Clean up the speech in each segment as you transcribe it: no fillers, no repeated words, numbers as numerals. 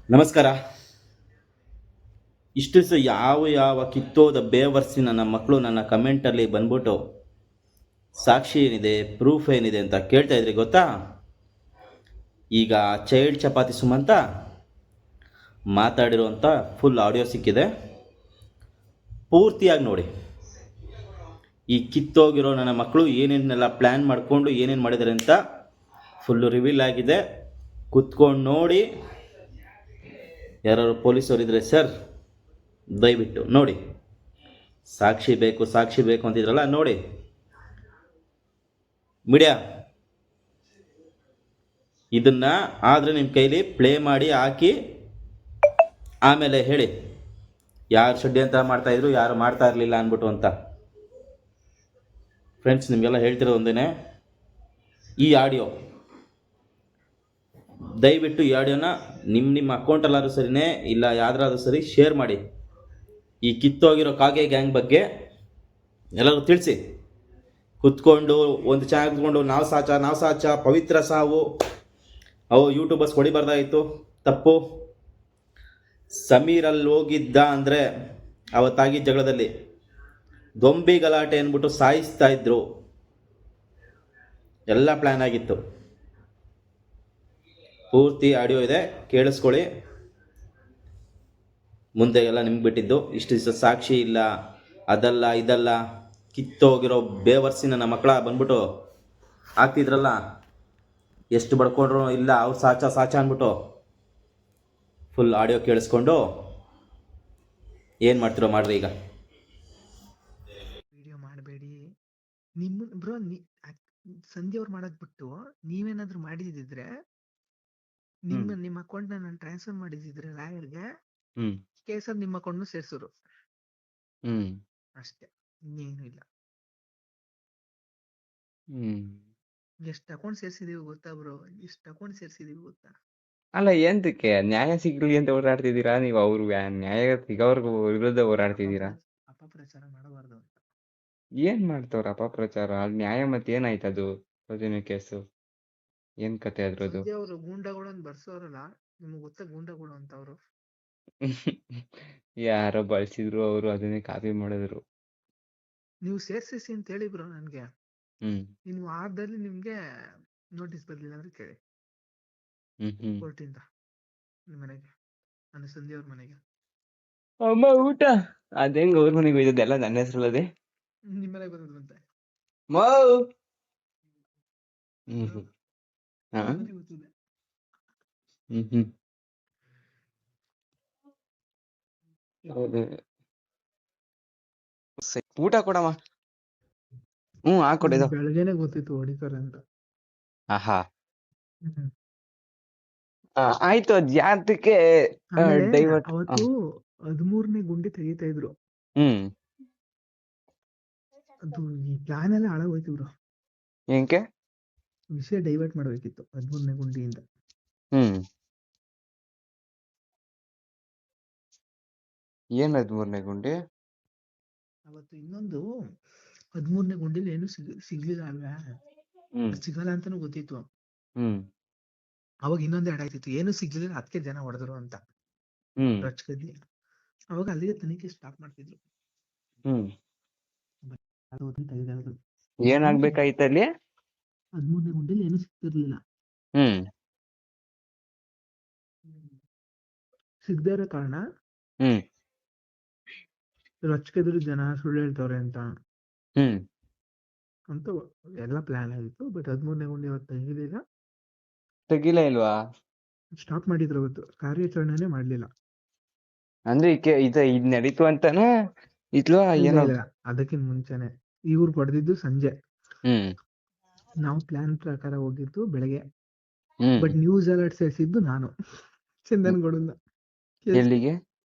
ನಮಸ್ಕಾರ. ಇಷ್ಟು ದಿವಸ ಯಾವ ಯಾವ ಕಿತ್ತೋದ ಬೇವರ್ಸಿ ನನ್ನ ಮಕ್ಕಳು ನನ್ನ ಕಮೆಂಟಲ್ಲಿ ಬಂದ್ಬಿಟ್ಟು ಸಾಕ್ಷಿ ಏನಿದೆ, ಪ್ರೂಫ್ ಏನಿದೆ ಅಂತ ಕೇಳ್ತಾ ಇದ್ರಿ ಗೊತ್ತಾ? ಈಗ ಚೈಲ್ಡ್ ಚಪಾತಿ ಸುಮಂತ ಮಾತಾಡಿರುವಂಥ ಫುಲ್ ಆಡಿಯೋ ಸಿಕ್ಕಿದೆ, ಪೂರ್ತಿಯಾಗಿ ನೋಡಿ. ಈ ಕಿತ್ತೋಗಿರೋ ನನ್ನ ಮಕ್ಕಳು ಏನೇನೆಲ್ಲ ಪ್ಲ್ಯಾನ್ ಮಾಡಿಕೊಂಡು ಏನೇನು ಮಾಡಿದ್ದಾರೆ ಅಂತ ಫುಲ್ಲು ರಿವೀಲ್ ಆಗಿದೆ. ಕುತ್ಕೊಂಡು ನೋಡಿ. ಯಾರು ಪೊಲೀಸರು ಇದ್ದರೆ ಸರ್ ದಯವಿಟ್ಟು ನೋಡಿ. ಸಾಕ್ಷಿ ಬೇಕು ಸಾಕ್ಷಿ ಬೇಕು ಅಂತಿದ್ರಲ್ಲ, ನೋಡಿ. ಮೀಡಿಯಾ ಇದನ್ನ ಆದರೆ ನಿಮ್ಮ ಕೈಲಿ ಪ್ಲೇ ಮಾಡಿ ಹಾಕಿ, ಆಮೇಲೆ ಹೇಳಿ ಯಾರು ಷಡ್ಯಂತ್ರ ಮಾಡ್ತಾಯಿದ್ರು, ಯಾರು ಮಾಡ್ತಾ ಇರಲಿಲ್ಲ ಅಂದ್ಬಿಟ್ಟು ಅಂತ. ಫ್ರೆಂಡ್ಸ್, ನಿಮಗೆಲ್ಲ ಹೇಳ್ತಿರೋದು ಒಂದೇ, ಈ ಆಡಿಯೋ ದಯವಿಟ್ಟು ಈ ಆಡಿಯೋನ ನಿಮ್ಮ ಅಕೌಂಟಲ್ಲಾದ್ರೂ ಸರಿನೇ ಇಲ್ಲ ಯಾವ್ದಾದ್ರೂ ಸರಿ ಶೇರ್ ಮಾಡಿ. ಈ ಕಿತ್ತೋಗಿರೋ ಕಾಗೆ ಗ್ಯಾಂಗ್ ಬಗ್ಗೆ ಎಲ್ಲರೂ ತಿಳಿಸಿ. ಕುತ್ಕೊಂಡು ಒಂದು ಚಾನಲ್ ಕುತ್ಕೊಂಡು ನಾವು ಸಾಚ ಪವಿತ್ರ ಸಾವು ಅವು ಯೂಟ್ಯೂಬರ್ಸ್ ಹೊಡಿಬಾರ್ದಾಯಿತು, ತಪ್ಪು. ಸಮೀರಲ್ಲಿ ಹೋಗಿದ್ದ ಅಂದರೆ ಅವತ್ತಾಗಿ ಜಗಳದಲ್ಲಿ ದೊಂಬಿ ಗಲಾಟೆ ಅಂದ್ಬಿಟ್ಟು ಸಾಯಿಸ್ತಾ ಇದ್ರು. ಎಲ್ಲ ಪ್ಲ್ಯಾನ್ ಆಗಿತ್ತು. ಪೂರ್ತಿ ಆಡಿಯೋ ಇದೆ, ಕೇಳಿಸ್ಕೊಳ್ಳಿ. ಮುಂದೆ ಎಲ್ಲ ನಿಮ್ಗೆ ಬಿಟ್ಟಿದ್ದು. ಇಷ್ಟು ದಿವಸ ಸಾಕ್ಷಿ ಇಲ್ಲ, ಅದಲ್ಲ ಇದಲ್ಲ, ಕಿತ್ತೋಗಿರೋ ಬೇವರ್ಸಿ ನನ್ನ ಮಕ್ಕಳ ಬಂದ್ಬಿಟ್ಟು ಆಗ್ತಿದ್ರಲ್ಲ, ಎಷ್ಟು ಬಡ್ಕೊಂಡ್ರು ಇಲ್ಲ ಅವ್ರು ಸಾಚ ಅಂದ್ಬಿಟ್ಟು ಫುಲ್ ಆಡಿಯೋ ಕೇಳಿಸ್ಕೊಂಡು ಏನು ಮಾಡ್ತಿರೋ ಮಾಡ್ರಿ. ಈಗ ವಿಡಿಯೋ ಮಾಡಬೇಡಿ. ನಿಮ್ಮ ಬ್ರೋ ಸಂಧ್ಯಾ ಅವ್ರು ಮಾಡೋದ್ ಬಿಟ್ಟು ನೀವೇನಾದ್ರೂ ಮಾಡಿದಿದ್ರೆ ನಿಮ್ಮ ಅಕೌಂಟ್ ನಾನು ಟ್ರಾನ್ಸ್ಫರ್ ಮಾಡಿದಿದ್ರೆ ಲಾಯರ್ಗೆ ಕೇಸಲ್ಲಿ ನಿಮ್ಮ ಅಕೌಂಟ್ ಸೇರ್ಸೋರು ಅಷ್ಟೇ, ಇನ್ನೇನು ಇಲ್ಲ. ಎಷ್ಟು ಅಕೌಂಟ್ ಸೇರ್ಸಿದೀವಿ ಗೊತ್ತಾ ಬ್ರೋ? ಎಷ್ಟು ಅಕೌಂಟ್ ಸೇರ್ಸಿದೀವಿ ಗೊತ್ತಾ? ಅಲ್ಲ, ಎಂತಕ್ಕೆ ನ್ಯಾಯ ಸಿಗ್ಲಿ ಅಂತ ಹೋರಾಡ್ತಿದ್ದೀರಾ ನೀವು? ಅವ್ರು ನ್ಯಾಯ ಸಿಗೋರ್ಗು ವಿರುದ್ಧ ಹೋರಾಡ್ತಿದ್ದೀರಾ? ಅಪಪ್ರಚಾರ ಮಾಡಬಾರ್ದು ಅಂತ. ಏನ್ ಮಾಡ್ತವ್ರ ಅಪಪ್ರಚಾರ? ಅಲ್ಲಿ ನ್ಯಾಯ ಮತ್ತೆ ಏನಾಯ್ತು? ಅದು ಸೌಜನ್ಯ ಕೇಸು ಏನ್ ಕತೆ ಅದ್ರದ್ದು? ಸಂಧ್ಯಾ ಅವರು ಗೂಂಡಾಗಳನ್ನ ಬರ್ಸೋರಲ್ಲ, ನಿಮ್ಗೆ ಗೊತ್ತಾ ಗೂಂಡಾಗಳು ಅಂತ? ಅವರು ಯಾರೋ ಬಳಸಿದ್ರು, ಅವರು ಅದನ್ನೇ ಕಾಪಿ ಮಾಡಿದ್ರು. ನೀವು ಸೇರ್ಸಿಸಿ ಅಂತ ಹೇಳಿ ಬ್ರೋ ನನ್ಗೆ. ಇನ್ನು ವಾರದಲ್ಲಿ ನಿಮ್ಗೆ ನೋಟಿಸ್ ಬರ್ಲಿಲ್ಲ ಅಂದ್ರೆ ಕೇಳಿ ಕೋರ್ಟಿಂದ ನಿಮ್ಮ ಮನೆಗೆ, ನನ್ನ ಸಂಧ್ಯಾ ಅವ್ರ ಮನೆಗೆ. ಅಮ್ಮ ಊಟ ಅದೇಂಗ್ ಅವ್ರ ಮನೆಗೆ ಹೋಯ್ತದೆ? ಎಲ್ಲ ನನ್ನ ಹೆಸರಲ್ಲದೆ ನಿಮ್ಮ ಮನೆಗೆ ಬಂದಂತೆ ಮಾವು. ಗೊತ್ತಿದೆ. ಊಟ ಕೊಡಮ್ಮ. ಹಾಕೊಡಿದ. ಬೆಳಗ್ಗೆನೆ ಗೊತ್ತಿತ್ತು ಹೊಡಿತಾರೆ ಅಂತ. ಆಹಾ, ಆಯ್ತು. ಅದ್ ಯಾತಕ್ಕೆ ಡೈವರ್ಟ್? ಅವತ್ತು 13ನೇ ಗುಂಡಿ ತೆಗಿತಾ ಇದ್ರು. ಅದು ಈ ಪ್ಲಾನ್ ಎಲ್ಲ ಹಾಳಾಗೋಯ್ತು ಬ್ರೋ. ಏನ್ಕೆ? ವಿಷಯ ಡೈವರ್ಟ್ ಮಾಡ್ಬೇಕಿತ್ತು 13ನೇ ಗುಂಡಿಯಿಂದ. ಏನ್ 13ನೇ ಗುಂಡಿ? ಅವತ್ತು ಇನ್ನೊಂದು 13ನೇ ಗುಂಡಿಲಿ ಏನು ಸಿಗ್ಲಿಲ್ಲ ಅಲ್ವಾ? ಸಿಗಲ್ಲ ಅಂತಾನು ಗೊತ್ತಿತ್ತು. ಅವಾಗ ಇನ್ನೊಂದು ಎರಡ್ ಆಯ್ತಿತ್ತು, ಏನು ಸಿಗ್ಲಿಲ್ಲ, ಅದಕ್ಕೆ ಜನ ಹೊಡೆದ್ರು ಅಂತ ರೊಚ್ಕದ್ದಿ. ಅವಾಗ ಅಲ್ಲಿಗೆ ತನಿಖೆ ಸ್ಟಾಪ್ ಮಾಡ್ತಿದ್ರು. ಏನಾಗ್ಬೇಕಾಯ್ತು ಅಲ್ಲಿ? 13ನೇ ಗುಂಡಿಲಿ ಏನು ಸಿಗ್ತಿರ್ಲಿಲ್ಲ. ಸಿಗದೇ ಇರೋ ಕಾರಣ ರೊಚ್ಕದ್ರು, ಜನ ಸುಳ್ಳು ಹೇಳ್ತವ್ರೆ ಅಂತ ಅಂತ ಎಲ್ಲ ಪ್ಲಾನ್ ಆಗಿತ್ತು. ಬಟ್ 13ನೇ ಗುಂಡಿ ಅವತ್ತು ತೆಗಿಲ ಇಲ್ವಾ? ಸ್ಟಾಪ್ ಮಾಡಿದ್ರು. ಅವತ್ತು ಕಾರ್ಯಾಚರಣೆನೇ ಮಾಡ್ಲಿಲ್ಲ. ಅಂದ್ರೆ ಇದ್ ನಡೀತು ಅಂತಾನ ಇತ್ಲೋ ಏನೋ? ಅದಕ್ಕಿಂತ ಮುಂಚೆನೆ ಇವ್ರು ಹೊಡೆದಿದ್ದು ಸಂಜೆ. ನಾವು ಪ್ಲಾನ್ ಪ್ರಕಾರ ಹೋಗಿದ್ದು ಬೆಳಗ್ಗೆ. ಬಟ್ ನ್ಯೂಸ್ ಅಲರ್ಟ್ ಸೇರಿಸಿದ್ದು ನಾನು, ಚಂದನ್ ಗೌಡನ್ನ. ಎಲ್ಲಿಗೆ?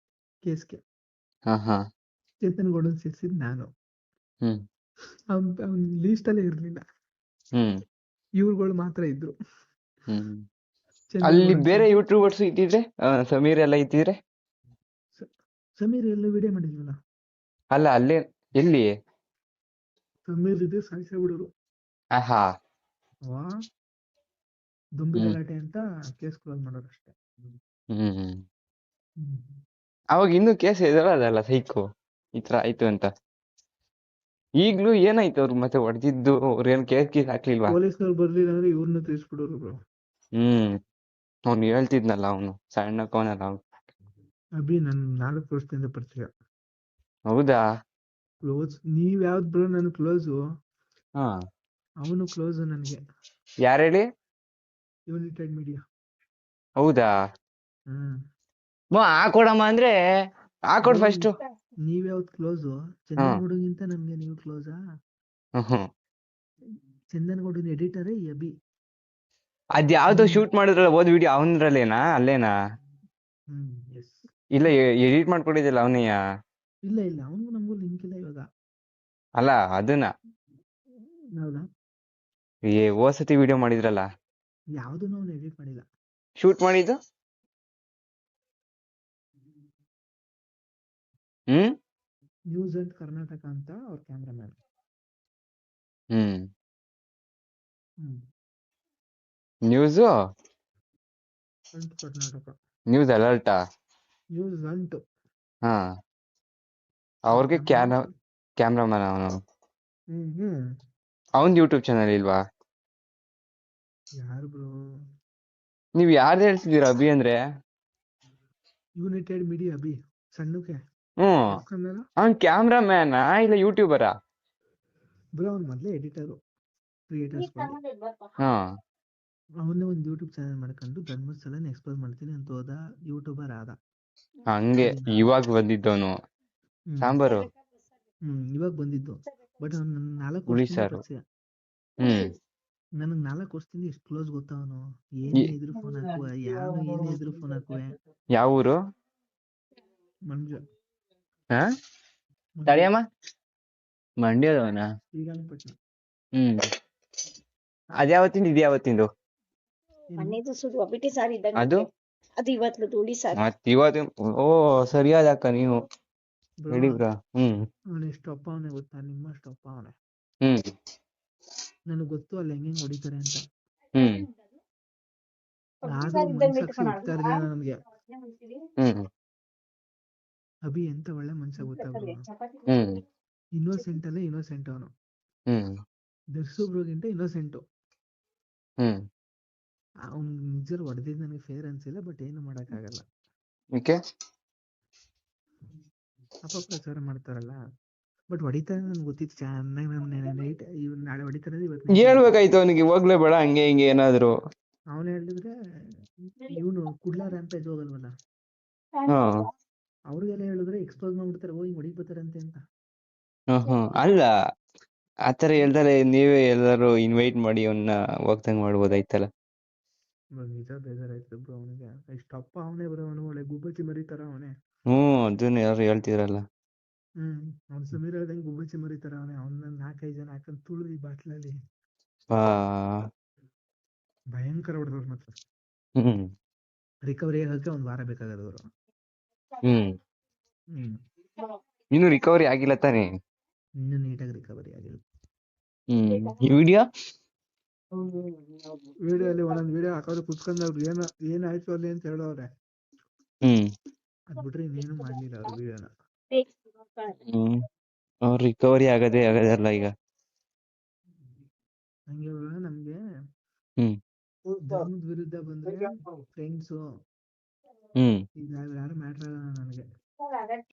ಕೇಸ್ಗೆ ಚೇತನ್ ಗೌಡನ್ ಸೇರಿಸಿದ್ ನಾನು. ಅವ್ನ್ ಲೀಸ್ಟ್ ಅಲ್ಲೇ ಇರ್ಲಿಲ್ಲ, ಇವ್ರುಗಳು ಮಾತ್ರ ಇದ್ರು. ಅಲ್ಲಿ ಬೇರೆ ಯೂಟ್ಯೂಬರ್ಸ್ ಇದ್ದಿದ್ರೆ, ಸಮೀರ್ ಎಲ್ಲ ಇದ್ದಿದ್ರೆ? ಸಮೀರ್ ಎಲ್ಲ ವಿಡಿಯೋ ಮಾಡಿದ್ವಲ್ಲ. ಅಲ್ಲ, ಅಲ್ಲೇ ಎಲ್ಲಿ ಸಮೀರ್ ಇದೆ ಸಾಯಿಸ ಬಿಡೋರು. ದುಂಬಿ ಗಲಾಟೆ ಅಂತ ಕೇಸ್ ಕ್ಲೋಸ್ ಮಾಡೋರು ಅಷ್ಟೇ. ಹ್ಮ್ ಹ್ಮ್. ಅವಾಗ ಇನ್ನೂ ಕೇಸ್ ಎದುರದಲ್ಲ ಸೈಕು ಈ ತರ ಆಯ್ತು ಅಂತ. ಈಗ್ಲೂ ಏನಾಯ್ತು ಅವ್ರು ಮತ್ತೆ ಹೊಡೆದಿದ್ದು ಅವ್ರೇನ್ ಕೇಸ್ ಹಾಕ್ಲಿಲ್ವಾ? ಪೊಲೀಸ್ನವ್ರು ಬರ್ಲಿಲ್ಲ ಅಂದ್ರೆ ಇವ್ರನ್ನ ತಿಳಿಸ್ಬಿಡೋರು ಬ್ರೋ. ಹ್ಮ್ ಅವ್ನು ಹೇಳ್ತಿದ್ನಲ್ಲ ಅವನು ಸಣ್ಣ ಕೋನಲ್ಲ ಅವ್ನು. ಅಭಿ ನನ್ 4 ವರ್ಷದಿಂದ ಪರಿಚಯ. ಹೌದಾ? ಕ್ಲೋಸ್. ನೀವ್ ಯಾವ್ದ್ ಬ್ರೋ ನನ್ ಕ್ಲೋಸು? ಹಾ ಅವನು ಕ್ಲೋಸು ನನ್ಗೆ. ಯಾರು ಹೇಳಿ? United media. ಹೌದಾ? ಹ್ಮ್. ಹಾಕೊಡಮ್ಮ ಅಂದ್ರೆ ಹಾಕೊಡ್ ಬ್ರೋ ಫಸ್ಟ್. ನೀವ್ ಯಾವ್ದ್ ಕ್ಲೋಸು? ಚಂದನ್ ಹ್ಮ್ ಗೌಡಗಿಂತ ನಮ್ಗೆ ನೀವು ಕ್ಲೋಸಾ? ಹ್ಮ್ ಚಂದನ್ ಗೌಡನ್ ಎಡಿಟರೇ ಈ ಅಭಿ. ಅದ್ಯಾವ್ದೋ ಹ್ಮ್. ಶೂಟ್ ಮಾಡಿದ್ರಲ್ಲ ಓದ್ ವಿಡಿಯೋ ಅವನ್ರಲ್ಲೇನಾ ಅಲ್ಲೇನಾ? ಎಸ್. ಇಲ್ಲ ಎಡಿಟ್ ಮಾಡ್ಕೊಂಡಿದ್ದಿಲ್ಲ ಅವನೆಯ? ಇಲ್ಲ ಇಲ್ಲ ಅವನಿಗೂ ನಮಗೂ ಲಿಂಕ್ ಇಲ್ಲ ಇವಾಗ. ಅಲ್ಲ ಅದನ್ನ ಹೌದಾ? ಹೋದ್ ಸತಿ ವಿಡಿಯೋ ಮಾಡಿದ್ರಲ್ಲ ಯಾವ್ದು ನಾವು ಎಡಿಟ್ ಮಾಡಿಲ್ಲ. ಶೂಟ್ ಮಾಡಿದ್ದು. ಹ್ಮ್ ನ್ಯೂಸ್ ಅಂಡ್ ಕರ್ನಾಟಕ ಅಂತ ಅವ್ರ ಕ್ಯಾಮ್ರಾಮ್ಯಾನ್. ಹ್ಮ್ ಹ್ಮ್. ನ್ಯೂಸು ಅಂಟ್ ಕರ್ನಾಟಕ. ನ್ಯೂಸ್ ಅಲರ್ಟಾ? ನ್ಯೂಸ್ ಅಂಟು ಹಾ ಅವ್ರ ಅವ್ರಿಗೆ ಕ್ಯಾಮ್ರಾಮ್ಯಾನ್. ಕ್ಯಾಮ್ರಾಮನ್ ಅವನು. ಹ್ಮ್. ಅವನ್ ಯೂಟ್ಯೂಬ್ ಚಾನಲ್ ಇಲ್ವಾ? ಯಾರು ಬ್ರೋ? ನೀವ್ ಯಾರ್ದು ಹೇಳ್ತಿದ್ದೀರಾ ಅಭಿ ಅಂದ್ರೆ? ಯುನೈಟೆಡ್ ಮೀಡಿಯಾ ಅಭಿ ಸಣ್ಣಕ್ಕೆ ಹ್ಮ್ ಇಸ್ಕೊಂಡಲ್ಲ ಅವ್ನ್ ಕ್ಯಾಮ್ರಾಮ್ಯಾನಾ ಇಲ್ಲ ಯೂಟ್ಯೂಬರಾ? ಬ್ರೋ. ಅವ್ನು ಮೊದಲೇ ಎಡಿಟರು ಕ್ರಿಯೇಟರ್ಸ್ಗಳು. ಹಾ ಅವನ್ನೇ ಒಂದು ಯೂಟ್ಯೂಬ್ ಚಾನಲ್ ಮಾಡ್ಕೊಂಡು ಧರ್ಮಸ್ಥಳನ ಎಕ್ಸ್ಪ್ಲೋರ್ ಮಾಡ್ತೀನಿ ಅಂತ ಹೋದ. ಯೂಟ್ಯೂಬರ್ ಆದ. ಹಂಗೆ ಸರಿನಾ? ಇವಾಗ ಬಂದಿದ್ದವನು ಹ್ಮ್. ಸಾಂಬಾರು ಇವಾಗ ಬಂದಿದ್ದು. ಬಟ್ ಅವ್ನು ನನ್ನ 4 ಹುಳಿ ವರ್ಷದಿಂದ ಸಾರು. ಪರಿಚಯ. ಹ್ಮ್ ನನಗ್ 4 ವರ್ಷದಿಂದ ಎಷ್ಟು ಕ್ಲೋಸ್ ಗೊತ್ತಾ ಅವನು? ಏನೇ ಈ- ಇದ್ರು ಫೋನ್ ಹಾಕುವ, ಯಾವ ಏನೇ ಇದ್ರು ಫೋನ್ ಹಾಕುವೆ. ಯಾವ ಊರು? ಮಂಜ. ಹಾ ಮಂಜ ತಡಿಯಮ್ಮ. ಮಂಡ್ಯದವನ? ಶ್ರೀರಂಗಪಟ್ಟಣ. ಹ್ಮ್ ಅದ್ಯಾವತ್ತಿಂದ ಇದ್ಯಾವತ್ತಿಂದು? ಏನು? ಮನೆದು ಸುಡುವ ಬಿಟ್ಟಿ ಸಾರು ಇದ್ದಂಗೆ ಅದು ಅದು ಇವತ್ತು ಹುಳಿ ಸಾರು. ಮತ್ ಇವತ್ತು ಓ ಸರಿಯಾದ ಅಕ್ಕ ನೀವು ಬ್ರೋ ಹೇಳಿ ಬ್ರಾ. ಹ್ಮ್ ಅವನು ಎಷ್ಟು ಅಪ್ಪ ಅವನೇ ಗೊತ್ತಾ? ನಿಮ್ಮಷ್ಟು ಅಪ್ಪ ಅವನೇ. ಹ್ಮ್ ನನಗೆ ಗೊತ್ತು ಅಲ್ಲಿ ಹೆಂಗ್ ಹೊಡಿತಾರೆ ಅಂತ. ಹ್ಮ್ ಹುಳಿ ಆದ್ರೂ ಸಾರು ಇದ್ದಂಗೆ ಮನ್ಸಾಕ್ಷಿ ಇಟ್ಕೊಳ ಹುಡ್ತಾ ಇರ್ಲಿಲ್ಲ ನನಗೆ. ಹ್ಮ್ ಅಭಿ ಎಂತ ಒಳ್ಳೆ ಮನುಷ್ಯ ಗೊತ್ತಾ ಬ್ರೋ? ಹ್ಮ್ ಇನ್ನೋಸೆಂಟ್ ಅಲ್ಲೇ ಇನ್ನೋಸೆಂಟ್ ಅವನು. ಹ್ಮ್ ದರ್ಶು ಬ್ರೋಗಿಂತ ಇನ್ನೋಸೆಂಟು. ಹ್ಮ್ ಅವ್ನು ನಿಜ ಹೊಡೆದಿದ್ದು ನನಗೆ ಫೇರ್ ಅನ್ಸಿಲ್ಲ. ಬಟ್ ಏನು ಮಾಡೋಕ್ಕಾಗಲ್ಲ. ಓಕೆ ಅಪಪ್ರಚಾರ ಮಾಡ್ತಾರಲ್ಲ. ಬಟ್ ಹೊಡಿತಾರೆ ನನ್ಗೆ ಗೊತ್ತಿತ್ತು ಚೆನ್ನಾಗಿ. ನೈಟ್ ನಾಳೆ ಹೊಡಿತಾರೆ, ಇವತ್ತು ನೈಟ್ ಹೊಡಿತಾರೆ. ಹೇಳ್ಬೇಕಾಯ್ತು ಅವನಿಗೆ ಹೋಗ್ಲೇ ಬೇಡ ಹಂಗೆ ಹಿಂಗೆ ಏನಾದ್ರು. ಅವನು ಹೇಳಿದ್ರೆ ಇವನು ಕುಡ್ಲ ರ್ಯಾಂಪೇಜ್ ಹೋಗಲ್ವಲ್ಲ, ಹಾ ಅವ್ರಿಗೆಲ್ಲ ಹೇಳಿದ್ರೆ ಎಕ್ಸ್ಪೋಸ್ ಮಾಡ್ಬಿಡ್ತಾರೆ. ಹಿಂಗ್ ಹೊಡಿಬೋತಾರಂತೆ ಅಂತ. ಅಲ್ಲ ಆತರ ಹೇಳ್ತಾರೆ. ನೀವೇ ಎಲ್ಲರೂ ಇನ್ವೈಟ್ ಮಾಡಿ ಅವನ್ನ ಹೋಗ್ದಂಗ್ ಮಾಡ್ಬೋದಾಯ್ತಲ್ಲ. ನಿಜ ಬೇಜಾರಾಯ್ತು ಬ್ರೋ. ಅವನಿಗೆ ಇಷ್ಟ ಅಪ್ಪ ಅವನೇ ಬ್ರೋ. ಅವನು ಒಳ್ಳೆ ಗುಬ್ಬಚ್ಚಿ ಮರಿತಾರ ಅವನೇ. ಅದನ್ನ ಯಾರು ಹೇಳ್ತಿದ್ರಲ್ಲ. ಅವ್ನು ಸಮೀರ್ ಹೇಳ್ದಂಗೆ ಗುಬ್ಬಚ್ಚಿ ಮರಿತಾರ ಅವನೇ. ಅವ್ನ 4-5 ಜನ ಹಾಕೊಂಡು ತುಳಿದು ಬಾಟ್ಲಲ್ಲಿ ಆ ಭಯಂಕರ ಹೊಡೆದವ್ರು ಮಾತ್ರ. ಹ್ಮ್ ರಿಕವರಿ ಆಗಕ್ಕೆ 1 ವಾರ ಬೇಕಾಗದವರು. ಹ್ಮ್ ಹ್ಮ್. ಇನ್ನು ರಿಕವರಿ ಆಗಿಲ್ಲ ತಾನೇ? ಇನ್ನೂ ನೀಟಾಗಿ ರಿಕವರಿ ಆಗಿಲ್ಲ. ಈ ವಿಡಿಯೋ ವಿಡಿಯೋ ಅಲ್ಲಿ ಒಂದೊಂದು ವಿಡಿಯೋ ಹಾಕೋದು ಕುತ್ಕೊಂಡವ್ರು ಏನಾಯ್ತು ಅಲ್ಲಿ ಅಂತ ಹೇಳೋರೆ. ಹ್ಮ್ ಅದ್ ಬಿಟ್ರೆ ಇನ್ನೇನು ಮಾಡ್ಲಿಲ್ಲ ಅವ್ರು ವಿಡಿಯೋನ. ಹ್ಮ್ ಅವ್ರ ರಿಕವರಿ ಆಗದಲ್ಲ ಈಗ. ಹಂಗೆ ನಮ್ಗೆ ಹ್ಮ್ ಧರ್ಮದ ವಿರುದ್ಧ ಬಂದ್ರೆ ಫ್ರೆಂಡ್ಸು ಹ್ಮ್ ಈಗ ಯಾರು ಮ್ಯಾಟ್ರ್ ಆಗಲ್ಲ ನನಗೆ.